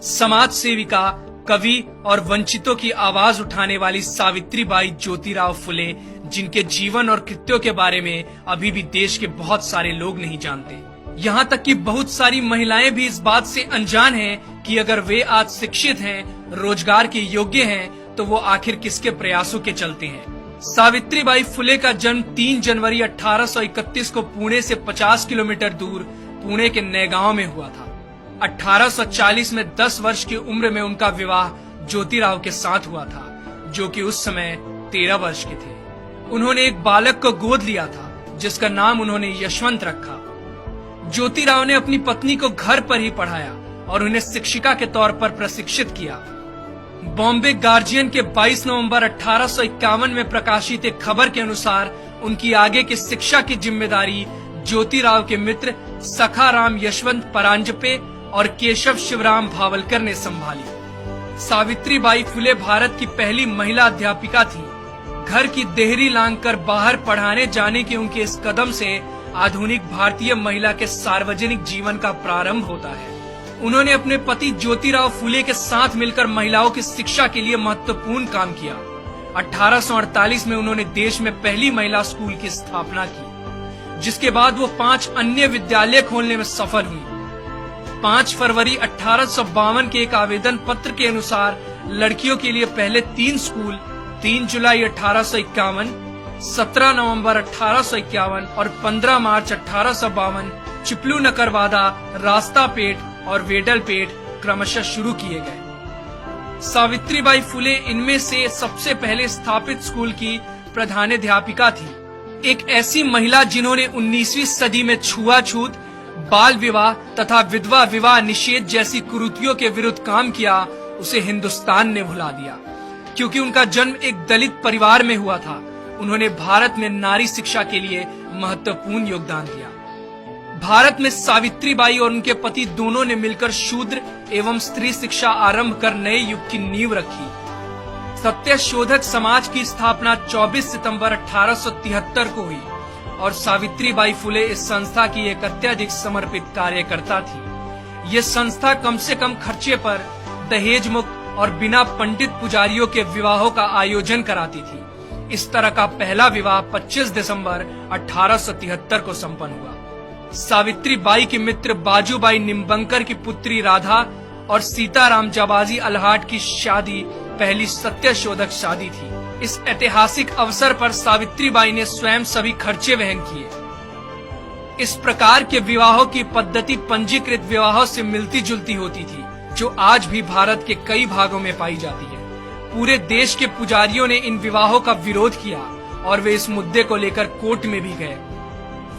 समाज सेविका, कवि और वंचितों की आवाज उठाने वाली सावित्रीबाई ज्योतिराव फुले, जिनके जीवन और कृत्यों के बारे में अभी भी देश के बहुत सारे लोग नहीं जानते। यहाँ तक कि बहुत सारी महिलाएं भी इस बात से अनजान हैं कि अगर वे आज शिक्षित हैं, रोजगार के योग्य हैं, तो वो आखिर किसके प्रयासों के चलते हैं। सावित्रीबाई फुले का जन्म 3 जनवरी 1831 को पुणे से 50 किलोमीटर दूर पुणे के नैगांव में हुआ था। 1840 में 10 वर्ष की उम्र में उनका विवाह ज्योतिराव के साथ हुआ था, जो कि उस समय 13 वर्ष के थे। उन्होंने एक बालक को गोद लिया था, जिसका नाम उन्होंने यशवंत रखा। ज्योतिराव ने अपनी पत्नी को घर पर ही पढ़ाया और उन्हें शिक्षिका के तौर पर प्रशिक्षित किया। बॉम्बे गार्जियन के 22 नवंबर 1851 में प्रकाशित एक खबर के अनुसार उनकी आगे की शिक्षा की जिम्मेदारी ज्योतिराव के मित्र सखाराम यशवंत परांजपे और केशव शिवराम भावलकर ने संभाली। सावित्रीबाई फुले भारत की पहली महिला अध्यापिका थी। घर की देहरी लांघकर बाहर पढ़ाने जाने के उनके इस कदम से आधुनिक भारतीय महिला के सार्वजनिक जीवन का प्रारंभ होता है। उन्होंने अपने पति ज्योतिराव फुले के साथ मिलकर महिलाओं की शिक्षा के लिए महत्वपूर्ण काम किया। 1848 में उन्होंने देश में पहली महिला स्कूल की स्थापना की, जिसके बाद वो 5 अन्य विद्यालय खोलने में सफल हुई। 5 फरवरी 1852 के एक आवेदन पत्र के अनुसार लड़कियों के लिए पहले 3 स्कूल 3 जुलाई 1851, 17 नवंबर 1851 और 15 मार्च 1852 चिपलू नकरवादा, रास्तापेट और वेडलपेट क्रमशः शुरू किए गए। सावित्रीबाई फुले इनमें से सबसे पहले स्थापित स्कूल की प्रधानाध्यापिका थी। एक ऐसी महिला जिन्होंने 19वीं सदी में छुआछूत, बाल विवाह तथा विधवा विवाह निषेध जैसी कुरीतियों के विरुद्ध काम किया, उसे हिंदुस्तान ने भुला दिया। क्योंकि उनका जन्म एक दलित परिवार में हुआ था, उन्होंने भारत में नारी शिक्षा के लिए महत्वपूर्ण योगदान दिया। भारत में सावित्रीबाई और उनके पति दोनों ने मिलकर शूद्र एवं स्त्री शिक्षा आरंभ कर नए युग की नींव रखी। सत्यशोधक समाज की स्थापना 24 सितंबर 1873 को हुई और सावित्रीबाई फुले इस संस्था की एक अत्यधिक समर्पित कार्यकर्ता थी। ये संस्था कम से कम खर्चे पर दहेज मुक्त और बिना पंडित पुजारियों के विवाहों का आयोजन कराती थी। इस तरह का पहला विवाह 25 दिसंबर 1873 को संपन्न हुआ। सावित्रीबाई के मित्र बाजूबाई निम्बंकर की पुत्री राधा और सीताराम जाबाजी अल्हाट की शादी पहली सत्यशोधक शादी थी। इस ऐतिहासिक अवसर पर सावित्रीबाई ने स्वयं सभी खर्चे वहन किए। इस प्रकार के विवाहों की पद्धति पंजीकृत विवाहों से मिलती जुलती होती थी, जो आज भी भारत के कई भागों में पाई जाती है। पूरे देश के पुजारियों ने इन विवाहों का विरोध किया और वे इस मुद्दे को लेकर कोर्ट में भी गए।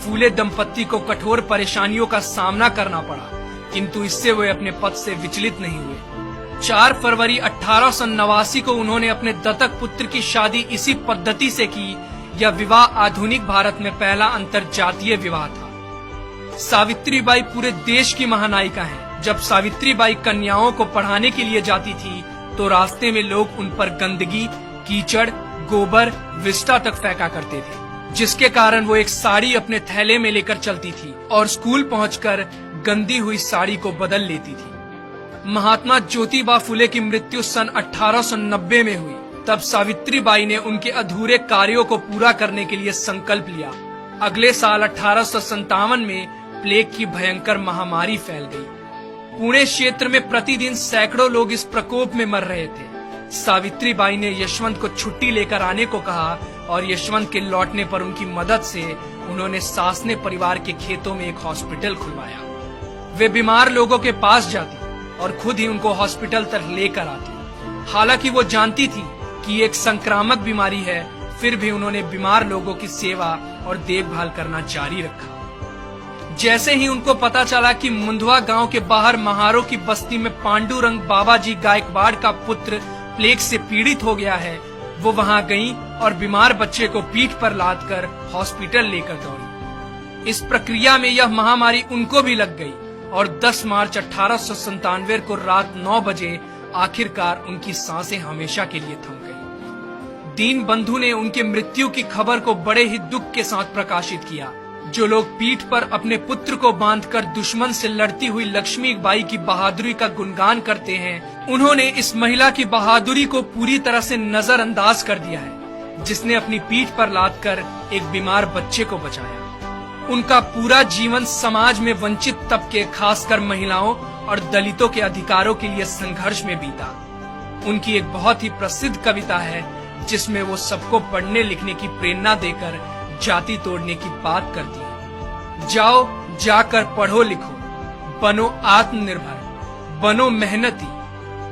फूले दंपत्ति को कठोर परेशानियों का सामना करना पड़ा, किंतु इससे वे अपने पद से विचलित नहीं हुए। 4 फरवरी 1889 को उन्होंने अपने दत्तक पुत्र की शादी इसी पद्धति से की। यह विवाह आधुनिक भारत में पहला अंतरजातीय विवाह था। सावित्रीबाई पूरे देश की महानायिका हैं। जब सावित्रीबाई कन्याओं को पढ़ाने के लिए जाती थी, तो रास्ते में लोग उन पर गंदगी, कीचड़, गोबर, विष्ठा तक फेंका करते थे, जिसके कारण वो एक साड़ी अपने थैले में लेकर चलती थी और स्कूल पहुंचकर गंदी हुई साड़ी को बदल लेती थी। महात्मा ज्योतिबा फुले की मृत्यु सन 1890 में हुई। तब सावित्रीबाई ने उनके अधूरे कार्यों को पूरा करने के लिए संकल्प लिया। अगले साल 1857 में प्लेग की भयंकर महामारी फैल गई। पुणे क्षेत्र में प्रतिदिन सैकड़ों लोग इस प्रकोप में मर रहे थे। सावित्रीबाई ने यशवंत को छुट्टी लेकर आने को कहा और यशवंत के लौटने पर उनकी मदद से उन्होंने सासने परिवार के खेतों में एक हॉस्पिटल खुलवाया। वे बीमार लोगों के पास जाती और खुद ही उनको हॉस्पिटल तक लेकर आती। हालांकि वो जानती थी कि एक संक्रामक बीमारी है, फिर भी उन्होंने बीमार लोगों की सेवा और देखभाल करना जारी रखा। जैसे ही उनको पता चला कि मुंधवा गांव के बाहर महारों की बस्ती में पांडुरंग बाबाजी गायकवाड़ का पुत्र प्लेग से पीड़ित हो गया है, वो वहां गईं और बीमार बच्चे को पीठ पर लादकर हॉस्पिटल लेकर दौड़ी। इस प्रक्रिया में यह महामारी उनको भी लग गई और 10 मार्च 1897 को रात 9 बजे आखिरकार उनकी सांसें हमेशा के लिए थम गई। दीन बंधु ने उनकी मृत्यु की खबर को बड़े ही दुख के साथ प्रकाशित किया। जो लोग पीठ पर अपने पुत्र को बांधकर दुश्मन से लड़ती हुई लक्ष्मीबाई की बहादुरी का गुणगान करते हैं, उन्होंने इस महिला की बहादुरी को पूरी तरह से नजरअंदाज कर दिया है, जिसने अपनी पीठ पर लादकर एक बीमार बच्चे को बचाया। उनका पूरा जीवन समाज में वंचित तबके, खासकर महिलाओं और दलितों के अधिकारों के लिए संघर्ष में बीता। उनकी एक बहुत ही प्रसिद्ध कविता है जिसमें वो सबको पढ़ने लिखने की प्रेरणा देकर जाति तोड़ने की बात करती है। जाओ, जाकर पढ़ो लिखो, बनो आत्मनिर्भर, बनो मेहनती,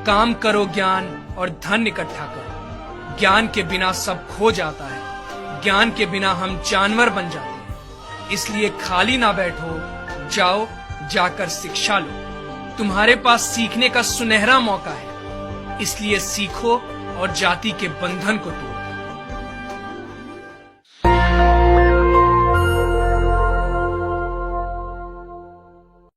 काम करो ज्ञान और धन इकट्ठा करो। ज्ञान के बिना सब खो जाता है, ज्ञान के बिना हम जानवर बन जाते हैं। इसलिए खाली ना बैठो, जाओ, जाकर शिक्षा लो। तुम्हारे पास सीखने का सुनहरा मौका है, इसलिए सीखो और जाति के बंधन को तोड़ो।